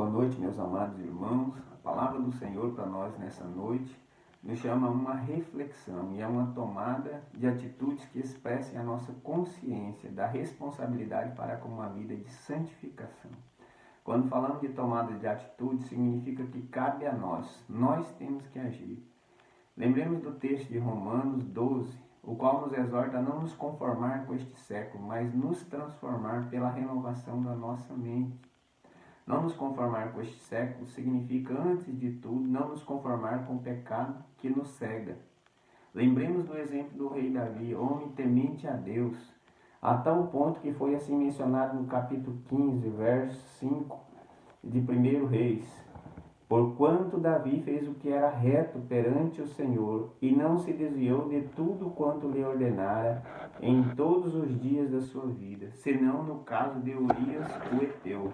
Boa noite, meus amados irmãos. A palavra do Senhor para nós nessa noite nos chama a uma reflexão e a uma tomada de atitudes que expressem a nossa consciência da responsabilidade para com uma vida de santificação. Quando falamos de tomada de atitude, significa que cabe a nós temos que agir. Lembremos do texto de Romanos 12, o qual nos exorta a não nos conformar com este século, mas nos transformar pela renovação da nossa mente. Não nos conformar com este século significa, antes de tudo, não nos conformar com o pecado que nos cega. Lembremos do exemplo do rei Davi, homem temente a Deus, a tal ponto que foi assim mencionado no capítulo 15, verso 5 de 1 Reis. Porquanto Davi fez o que era reto perante o Senhor, e não se desviou de tudo quanto lhe ordenara em todos os dias da sua vida, senão no caso de Urias o heteu.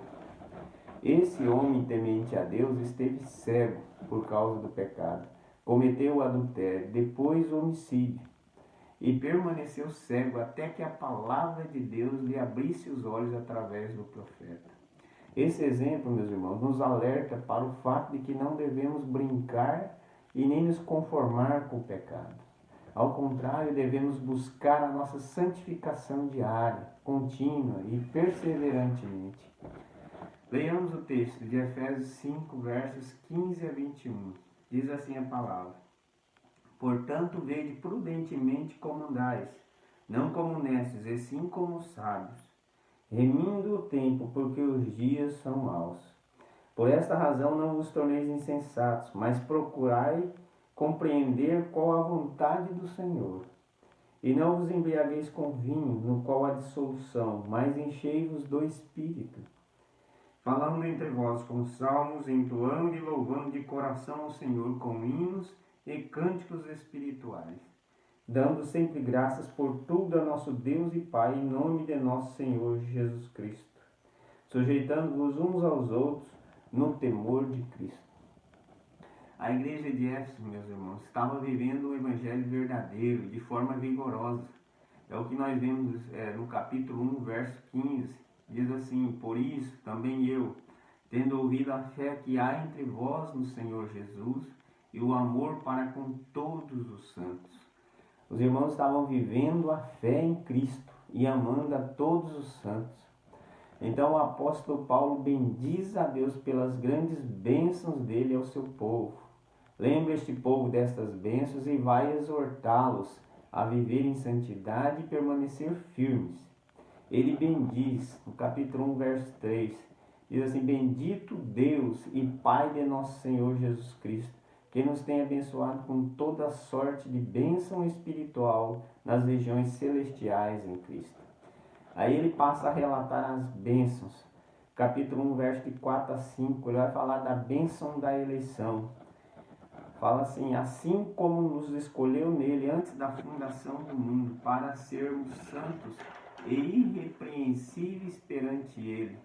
Esse homem temente a Deus esteve cego por causa do pecado, cometeu o adultério, depois o homicídio, e permaneceu cego até que a palavra de Deus lhe abrisse os olhos através do profeta. Esse exemplo, meus irmãos, nos alerta para o fato de que não devemos brincar e nem nos conformar com o pecado. Ao contrário, devemos buscar a nossa santificação diária, contínua e perseverantemente. Leiamos o texto de Efésios 5, versos 15 a 21. Diz assim a palavra: Portanto, vede prudentemente como andais, não como necios, e sim como sábios, remindo o tempo, porque os dias são maus. Por esta razão não vos torneis insensatos, mas procurai compreender qual a vontade do Senhor. E não vos embriagueis com vinho, no qual há dissolução, mas enchei-vos do Espírito, falando entre vós com salmos, entoando e louvando de coração ao Senhor com hinos e cânticos espirituais, dando sempre graças por tudo a nosso Deus e Pai, em nome de nosso Senhor Jesus Cristo, sujeitando-vos uns aos outros no temor de Cristo. A igreja de Éfeso, meus irmãos, estava vivendo o evangelho verdadeiro, de forma vigorosa. É o que nós vemos no capítulo 1, verso 15. Diz assim: Por isso, também eu, tendo ouvido a fé que há entre vós no Senhor Jesus, e o amor para com todos os santos. Os irmãos estavam vivendo a fé em Cristo e amando a todos os santos. Então o apóstolo Paulo bendiz a Deus pelas grandes bênçãos dele ao seu povo. Lembra este povo destas bênçãos e vai exortá-los a viver em santidade e permanecer firmes. Ele bendiz, no capítulo 1, verso 3, diz assim: Bendito Deus e Pai de nosso Senhor Jesus Cristo, que nos tem abençoado com toda sorte de bênção espiritual nas regiões celestiais em Cristo. Aí ele passa a relatar as bênçãos. Capítulo 1, verso de 4 a 5, ele vai falar da bênção da eleição. Fala assim: assim como nos escolheu nele antes da fundação do mundo, para sermos santos e irrepreensíveis perante ele,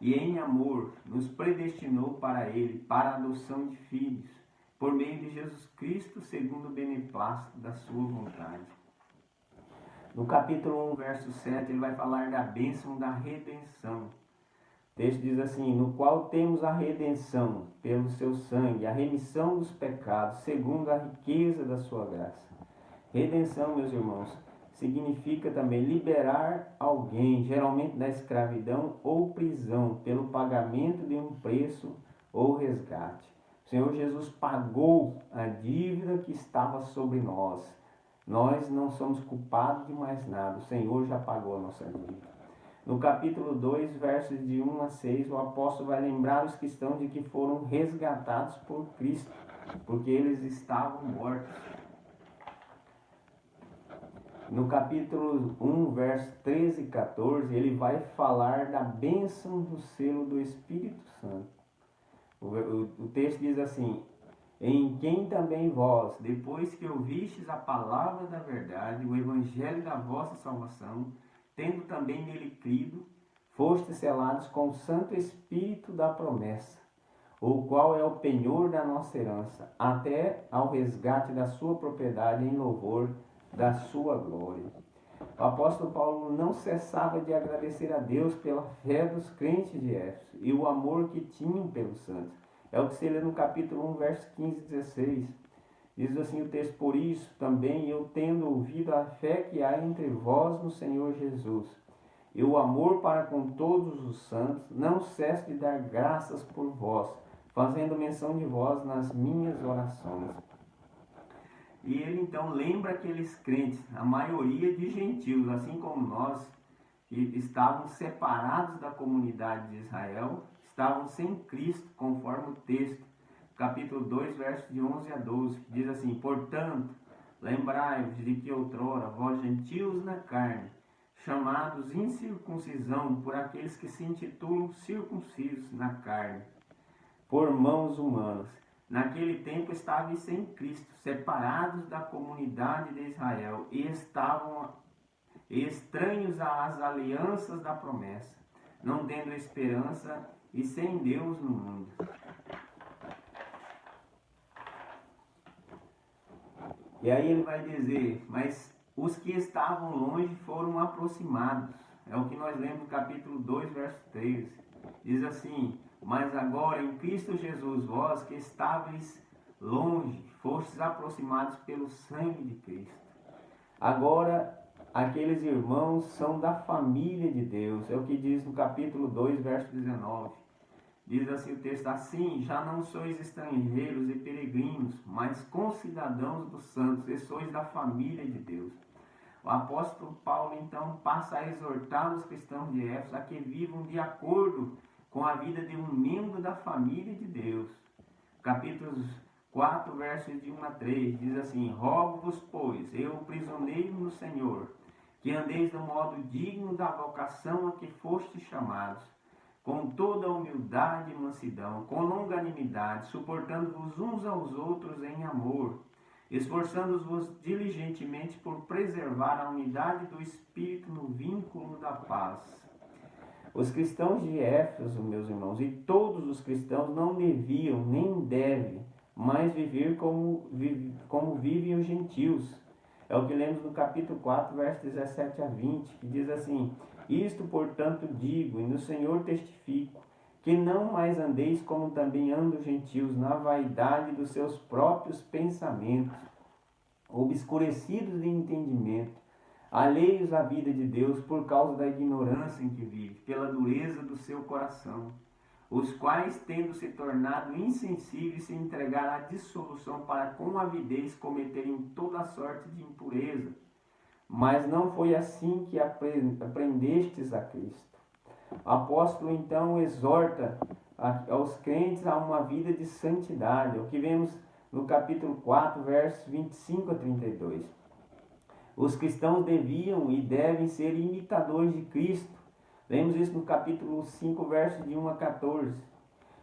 e em amor nos predestinou para ele, para a adoção de filhos, por meio de Jesus Cristo, segundo o beneplácito da sua vontade. No capítulo 1, verso 7, ele vai falar da bênção da redenção. O texto diz assim: no qual temos a redenção pelo seu sangue, a remissão dos pecados, segundo a riqueza da sua graça. Redenção, meus irmãos, significa também liberar alguém, geralmente da escravidão ou prisão, pelo pagamento de um preço ou resgate. O Senhor Jesus pagou a dívida que estava sobre nós. Nós não somos culpados de mais nada. O Senhor já pagou a nossa dívida. No capítulo 2, versos de 1 a 6, o apóstolo vai lembrar os cristãos de que foram resgatados por Cristo, porque eles estavam mortos. No capítulo 1, verso 13 e 14, ele vai falar da bênção do selo do Espírito Santo. O texto diz assim: em quem também vós, depois que ouvistes a palavra da verdade, o evangelho da vossa salvação, tendo também nele crido, fostes selados com o Santo Espírito da promessa, o qual é o penhor da nossa herança, até ao resgate da sua propriedade em louvor da sua glória. O apóstolo Paulo não cessava de agradecer a Deus pela fé dos crentes de Éfeso e o amor que tinham pelos santos. É o que se lê no capítulo 1, verso 15 e 16. Diz assim o texto: por isso também eu, tendo ouvido a fé que há entre vós no Senhor Jesus, e o amor para com todos os santos, não cesso de dar graças por vós, fazendo menção de vós nas minhas orações. E ele então lembra aqueles crentes, a maioria de gentios, assim como nós, que estavam separados da comunidade de Israel, estavam sem Cristo, conforme o texto, capítulo 2, versos de 11 a 12, que diz assim: portanto, lembrai-vos de que outrora, vós gentios na carne, chamados incircuncisão por aqueles que se intitulam circuncisos na carne, por mãos humanas, naquele tempo estavam sem Cristo, separados da comunidade de Israel, e estavam estranhos às alianças da promessa, não tendo esperança e sem Deus no mundo. E aí ele vai dizer: mas os que estavam longe foram aproximados. É o que nós lemos no capítulo 2, verso 13. Diz assim: mas agora em Cristo Jesus, vós que estáveis longe, fostes aproximados pelo sangue de Cristo. Agora aqueles irmãos são da família de Deus. É o que diz no capítulo 2, verso 19. Diz assim o texto: assim, já não sois estrangeiros e peregrinos, mas concidadãos dos santos, e sois da família de Deus. O apóstolo Paulo então passa a exortar os cristãos de Éfeso a que vivam de acordo com a vida de um membro da família de Deus. Capítulos 4, versos de 1 a 3, diz assim: rogo-vos, pois, eu, prisioneiro no Senhor, que andeis de modo digno da vocação a que fostes chamados, com toda humildade e mansidão, com longanimidade, suportando-vos uns aos outros em amor, esforçando-vos diligentemente por preservar a unidade do Espírito no vínculo da paz. Os cristãos de Éfeso, meus irmãos, e todos os cristãos não deviam, nem devem, mais viver como vivem os gentios. É o que lemos no capítulo 4, versos 17 a 20, que diz assim: isto, portanto, digo, e no Senhor testifico, que não mais andeis como também andam os gentios, na vaidade dos seus próprios pensamentos, obscurecidos de entendimento, alheios à vida de Deus por causa da ignorância em que vive, pela dureza do seu coração, os quais, tendo se tornado insensíveis, se entregaram à dissolução para com avidez cometerem toda sorte de impureza. Mas não foi assim que aprendestes a Cristo. O apóstolo então exorta aos crentes a uma vida de santidade, o que vemos no capítulo 4, versos 25 a 32. Os cristãos deviam e devem ser imitadores de Cristo. Lemos isso no capítulo 5, versos de 1 a 14.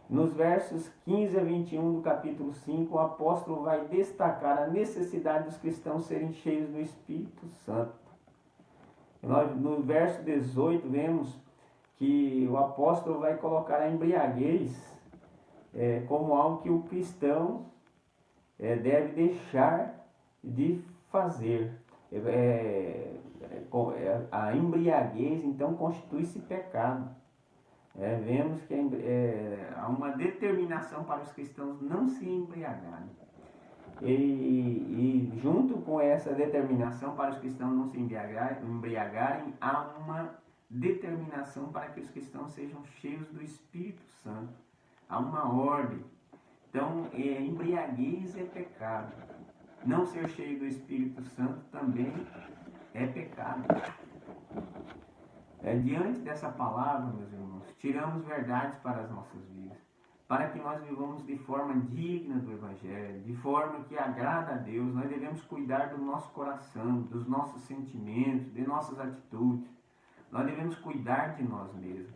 Nos versos 15 a 21 do capítulo 5, o apóstolo vai destacar a necessidade dos cristãos serem cheios do Espírito Santo. No verso 18, vemos que o apóstolo vai colocar a embriaguez como algo que o cristão deve deixar de fazer. A embriaguez, então, constitui-se pecado. Vemos que há uma determinação para os cristãos não se embriagarem. E junto com essa determinação para os cristãos não se embriagarem, há uma determinação para que os cristãos sejam cheios do Espírito Santo. Há uma ordem. Então, embriaguez é pecado. Não ser cheio do Espírito Santo também é pecado. Diante dessa palavra, meus irmãos, tiramos verdades para as nossas vidas, para que nós vivamos de forma digna do Evangelho, de forma que agrada a Deus. Nós devemos cuidar do nosso coração, dos nossos sentimentos, de nossas atitudes. Nós devemos cuidar de nós mesmos.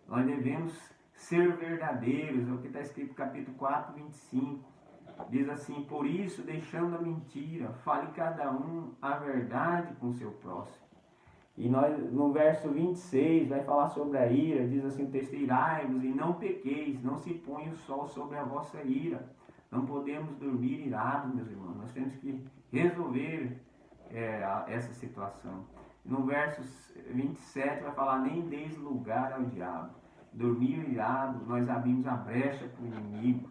Nós devemos ser verdadeiros, é o que está escrito no capítulo 4, 25. Diz assim: por isso, deixando a mentira, fale cada um a verdade com o seu próximo. E no verso 26 vai falar sobre a ira. Diz assim o texto: irai-vos e não pequeis, não se ponha o sol sobre a vossa ira. Não podemos dormir irados, meus irmãos. Nós temos que resolver essa situação. No verso 27 vai falar: nem deis lugar ao diabo. Dormir irado, nós abrimos a brecha para o inimigo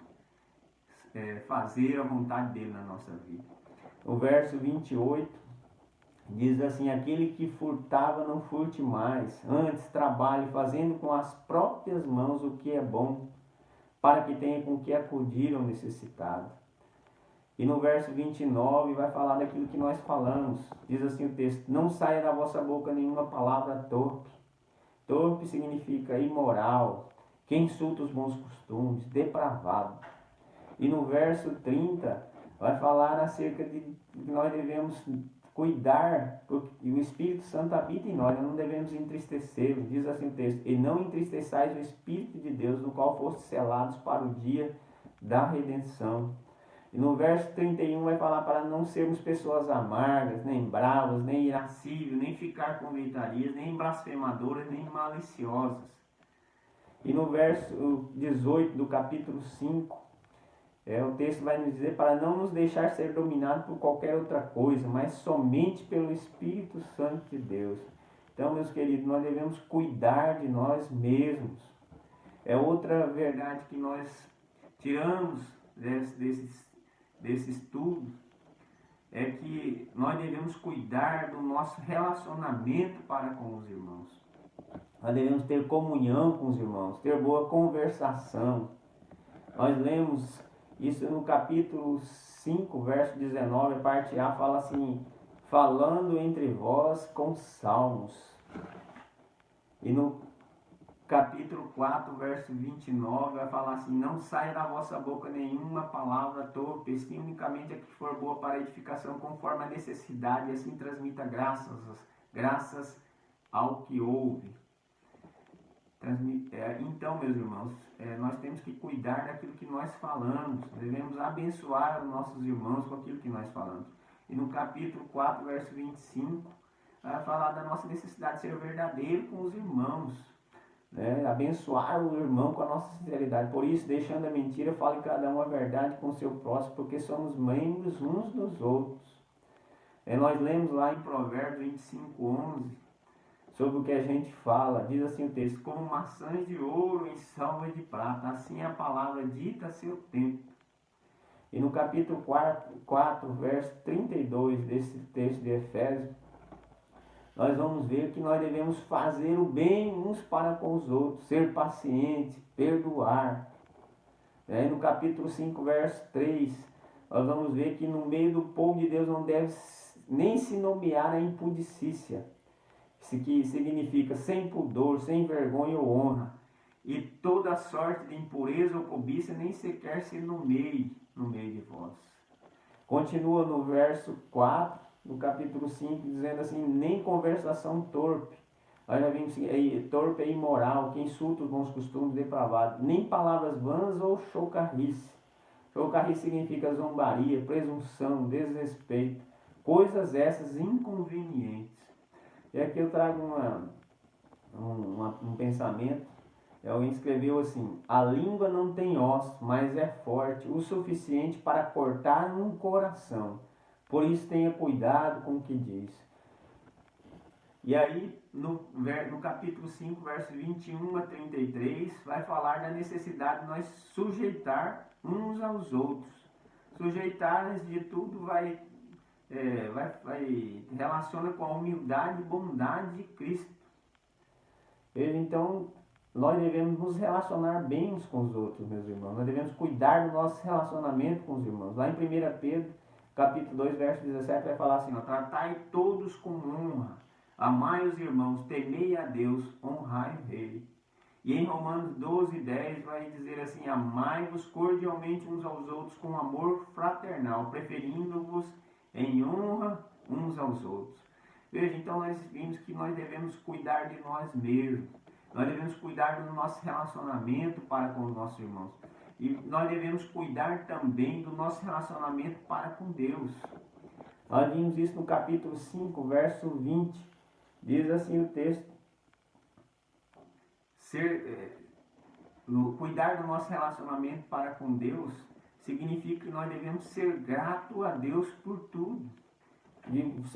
fazer a vontade dele na nossa vida. O verso 28 diz assim: aquele que furtava não furte mais, antes trabalhe fazendo com as próprias mãos o que é bom, para que tenha com que acudir ao necessitado. E no verso 29 vai falar daquilo que nós falamos. Diz assim o texto: não saia da vossa boca nenhuma palavra torpe. Torpe significa imoral, que insulta os bons costumes, depravado. E no verso 30 vai falar acerca de que nós devemos cuidar, porque o Espírito Santo habita em nós não devemos entristecê-lo. Diz assim o texto: e não entristeçais o Espírito de Deus, no qual fostes selados para o dia da redenção. E no verso 31 vai falar para não sermos pessoas amargas, nem bravas, nem irascíveis, nem ficar com gritarias, nem blasfemadoras, nem maliciosas. E no verso 18 do capítulo 5, o texto vai nos dizer para não nos deixar ser dominados por qualquer outra coisa, mas somente pelo Espírito Santo de Deus. Então, meus queridos, nós devemos cuidar de nós mesmos. É outra verdade que nós tiramos desse estudo, é que nós devemos cuidar do nosso relacionamento para com os irmãos. Nós devemos ter comunhão com os irmãos, ter boa conversação. Nós lemos isso no capítulo 5, verso 19, parte A, fala assim: falando entre vós com salmos. E no capítulo 4, verso 29, vai falar assim: não saia da vossa boca nenhuma palavra torpe, sim unicamente a que for boa para edificação, conforme a necessidade, e assim transmita graças ao que ouve. Então, meus irmãos, nós temos que cuidar daquilo que nós falamos, devemos abençoar os nossos irmãos com aquilo que nós falamos. E no capítulo 4, verso 25, vai falar da nossa necessidade de ser verdadeiro com os irmãos, abençoar o irmão com a nossa sinceridade. Por isso, deixando a mentira, fale cada um a verdade com o seu próximo, porque somos membros uns dos outros. Nós lemos lá em Provérbios 25, 11, sobre o que a gente fala. Diz assim o texto: como maçãs de ouro em salvas de prata, assim é a palavra dita a seu tempo. E no capítulo 4, verso 32 desse texto de Efésios, nós vamos ver que nós devemos fazer o bem uns para com os outros, ser paciente, perdoar. No capítulo 5, verso 3, nós vamos ver que no meio do povo de Deus não deve nem se nomear a impudicícia, que significa sem pudor, sem vergonha ou honra, e toda sorte de impureza ou cobiça nem sequer se nomeie no meio de vós. Continua no verso 4, no capítulo 5, dizendo assim: nem conversação torpe. Nós já vimos assim: torpe é imoral, que insulta os bons costumes, depravado. Nem palavras vãs ou chocarrice. Chocarrice significa zombaria, presunção, desrespeito. Coisas essas inconvenientes. E aqui eu trago um pensamento. Alguém escreveu assim: a língua não tem ossos, mas é forte o suficiente para cortar um coração. Por isso tenha cuidado com o que diz. E aí, no capítulo 5, versos 21 a 33, vai falar da necessidade de nós sujeitar uns aos outros. Sujeitar, antes de tudo, vai relaciona com a humildade e bondade de Cristo. Então, nós devemos nos relacionar bem uns com os outros, meus irmãos. Nós devemos cuidar do nosso relacionamento com os irmãos. Lá em 1 Pedro, capítulo 2, verso 17, vai falar assim: tratai todos com honra, amai os irmãos, temei a Deus, honrai Ele. E em Romanos 12, 10 vai dizer assim: amai-vos cordialmente uns aos outros com amor fraternal, preferindo-vos em honra uns aos outros. Veja, então nós vimos que nós devemos cuidar de nós mesmos. Nós devemos cuidar do nosso relacionamento para com os nossos irmãos. E nós devemos cuidar também do nosso relacionamento para com Deus. Nós vimos isso no capítulo 5, verso 20. Diz assim o texto: cuidar do nosso relacionamento para com Deus significa que nós devemos ser gratos a Deus por tudo.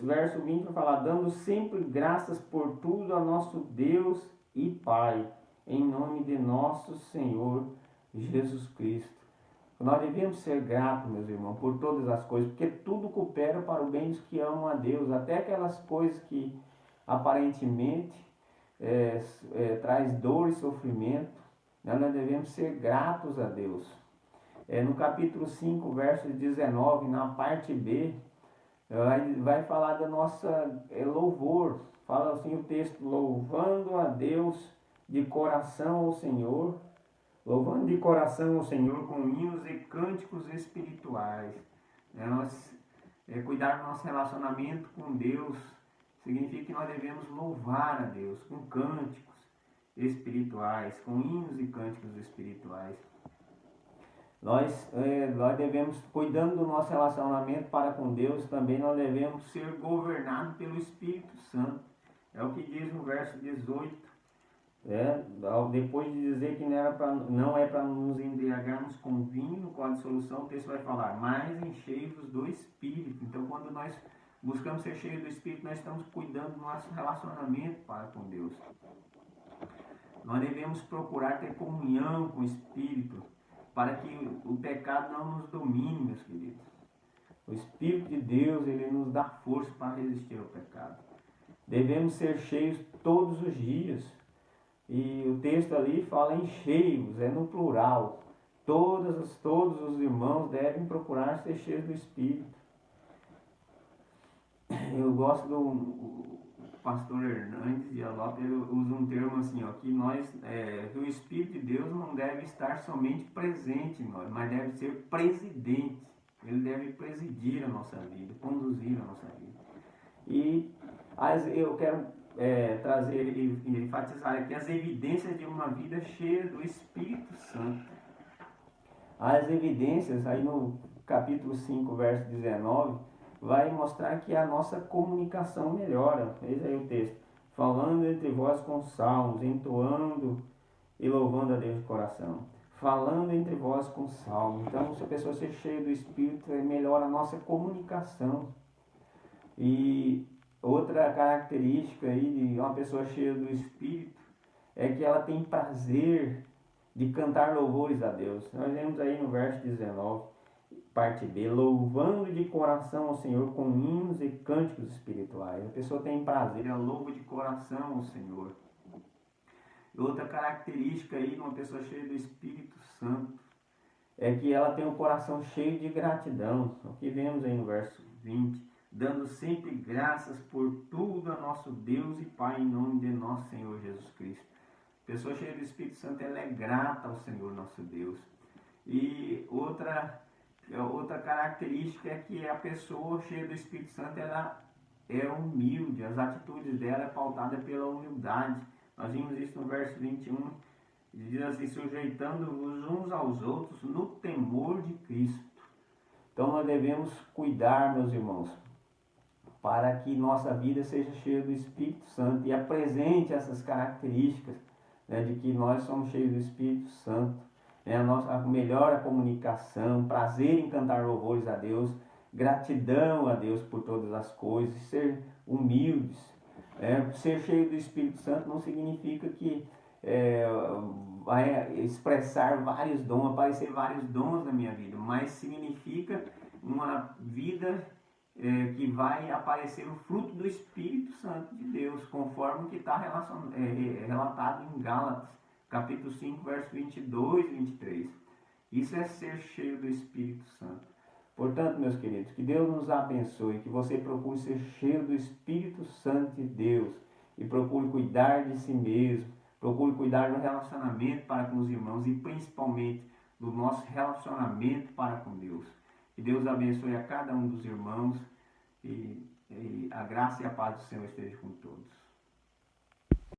verso 20 vai falar, dando sempre graças por tudo a nosso Deus e Pai, em nome de nosso Senhor Jesus Cristo. Nós devemos ser gratos, meus irmãos, por todas as coisas, porque tudo coopera para o bem dos que amam a Deus, até aquelas coisas que aparentemente traz dor e sofrimento, nós devemos ser gratos a Deus. No capítulo 5, verso 19, na parte B, vai falar da nossa louvor. Fala assim o texto, louvando a Deus de coração ao Senhor, louvando de coração ao Senhor com hinos e cânticos espirituais. Cuidar do nosso relacionamento com Deus significa que nós devemos louvar a Deus com cânticos espirituais, com hinos e cânticos espirituais. Nós devemos, cuidando do nosso relacionamento para com Deus, também nós devemos ser governados pelo Espírito Santo. É o que diz no verso 18. Depois de dizer que não é para nos embriagarmos com vinho, com a dissolução, o texto vai falar, mas enchei-vos do Espírito. Então, quando nós buscamos ser cheios do Espírito, nós estamos cuidando do nosso relacionamento para com Deus. Nós devemos procurar ter comunhão com o Espírito, para que o pecado não nos domine, meus queridos. O Espírito de Deus, ele nos dá força para resistir ao pecado. Devemos ser cheios todos os dias. E o texto ali fala em cheios, é no plural. Todos os irmãos devem procurar ser cheios do Espírito. Eu gosto do pastor Hernandes de Alota, ele usa um termo assim, que o Espírito de Deus não deve estar somente presente em nós, mas deve ser presidente. Ele deve presidir a nossa vida, conduzir a nossa vida. E eu quero trazer e enfatizar aqui as evidências de uma vida cheia do Espírito Santo. As evidências, aí no capítulo 5, verso 19, vai mostrar que a nossa comunicação melhora. Eis aí o texto. Falando entre vós com salmos, entoando e louvando a Deus de coração. Falando entre vós com salmos. Então, se a pessoa ser cheia do Espírito, melhora a nossa comunicação. E outra característica aí de uma pessoa cheia do Espírito é que ela tem prazer de cantar louvores a Deus. Nós vemos aí no verso 19, parte B, louvando de coração ao Senhor com hinos e cânticos espirituais. A pessoa tem prazer, ela louva de coração ao Senhor. Outra característica aí de uma pessoa cheia do Espírito Santo é que ela tem um coração cheio de gratidão. O que vemos aí no verso 20, dando sempre graças por tudo a nosso Deus e Pai em nome de nosso Senhor Jesus Cristo. A pessoa cheia do Espírito Santo, ela é grata ao Senhor nosso Deus. E outra característica é que a pessoa cheia do Espírito Santo, ela é humilde, as atitudes dela é pautada pela humildade. Nós vimos isso no verso 21, diz assim, sujeitando-vos uns aos outros no temor de Cristo. Então nós devemos cuidar, meus irmãos, para que nossa vida seja cheia do Espírito Santo e apresente essas características, de que nós somos cheios do Espírito Santo. Melhora a comunicação, prazer em cantar louvores a Deus, gratidão a Deus por todas as coisas, ser humildes. Ser cheio do Espírito Santo não significa que vai expressar vários dons, aparecer vários dons na minha vida, mas significa uma vida que vai aparecer o fruto do Espírito Santo de Deus, conforme que está relatado em Gálatas, capítulo 5, verso 22 e 23. Isso é ser cheio do Espírito Santo. Portanto, meus queridos, que Deus nos abençoe, que você procure ser cheio do Espírito Santo de Deus e procure cuidar de si mesmo, procure cuidar do relacionamento para com os irmãos e principalmente do nosso relacionamento para com Deus. Que Deus abençoe a cada um dos irmãos e a graça e a paz do Senhor esteja com todos.